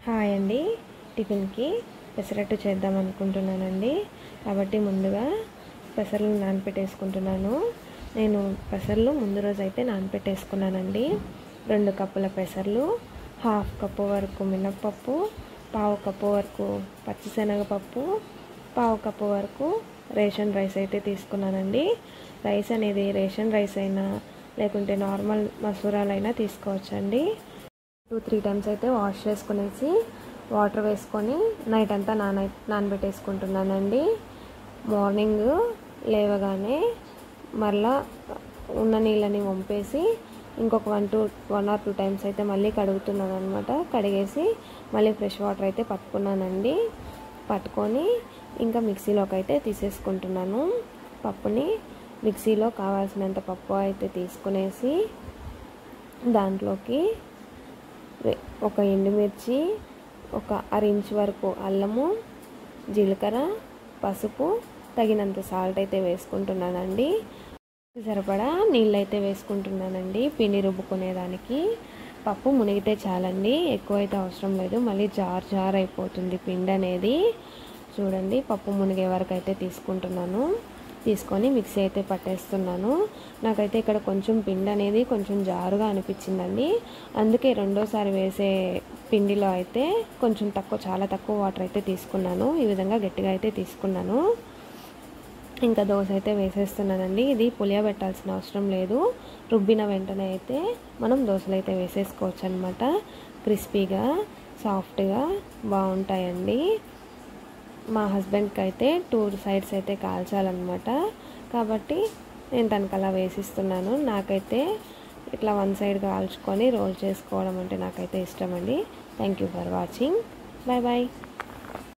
Hi అండి, టిఫిన్కి పెసరట్టు చేద్దాం అనుకుంటున్నానండి. కాబట్టి ముందుగా పెసర్లు నానపెట్టేసుకుంటున్నాను. నేను పెసర్లు ముందు రోజు అయితే నానపెట్టేసుకున్నానండి. 2 కప్పుల పెసర్లు, 1/2 కప్పు వరకు మినప్పప్పు, 1/4 కప్పు వరకు పచ్చిశనగపప్పు, 1/4 కప్పు వరకు రేషన్ రైస్ అయితే తీసుకున్నానండి. రైస్ అనేది రేషన్ రైస్ అయినా లేకుంటే నార్మల్ మసూరాలైనా తీసుకోవచ్చండి. 2-3 టైమ్స్ అయితే వాష్ చేసుకునేసి వాటర్ వేసుకొని నైట్ అంతా నానబెట్టేసుకుంటున్నానండి. మార్నింగ్ లేవగానే మరలా ఉన్న నీళ్ళని వంపేసి ఇంకొక 1 or 2 టైమ్స్ అయితే మళ్ళీ కడుగుతున్నాను అనమాట. కడిగేసి మళ్ళీ ఫ్రెష్ వాటర్ అయితే పట్టుకొని ఇంకా మిక్సీలోకి అయితే తీసేసుకుంటున్నాను. పప్పుని మిక్సీలో కావాల్సినంత పప్పు అయితే తీసుకునేసి దాంట్లోకి ఒక ఎండుమిర్చి, ఒక 1/2 ఇంచ్ వరకు అల్లము, జీలకర్ర, పసుపు, తగినంత సాల్ట్ అయితే వేసుకుంటున్నానండి. సరిపడా నీళ్ళు అయితే వేసుకుంటున్నానండి పిండి రుబ్బుకునేదానికి. పప్పు మునిగితే చాలండి, ఎక్కువైతే అవసరం లేదు. మళ్ళీ జార్ అయిపోతుంది పిండి అనేది. చూడండి, పప్పు మునిగే వరకు అయితే తీసుకొని మిక్సీ అయితే పట్టేస్తున్నాను. నాకైతే ఇక్కడ కొంచెం పిండి అనేది కొంచెం జారుగా అనిపించిందండి. అందుకే రెండోసారి వేసే పిండిలో అయితే కొంచెం చాలా తక్కువ వాటర్ అయితే తీసుకున్నాను. ఈ విధంగా గట్టిగా అయితే తీసుకున్నాను. ఇంకా దోశ అయితే వేసేస్తున్నానండి. ఇది పులియబెట్టాల్సిన అవసరం లేదు. రుబ్బిన వెంటనే అయితే మనం దోశలు అయితే వేసేసుకోవచ్చు అనమాట. క్రిస్పీగా సాఫ్ట్గా బాగుంటాయండి. మా హస్బెండ్కి అయితే 2 సైడ్స్ అయితే కాల్చాలన్నమాట. కాబట్టి నేను తనకు అలా వేసిస్తున్నాను. నాకైతే ఇట్లా 1 సైడ్ కాల్చుకొని రోల్ చేసుకోవడం అంటే నాకైతే ఇష్టం అండి. Thank you for watching. Bye bye.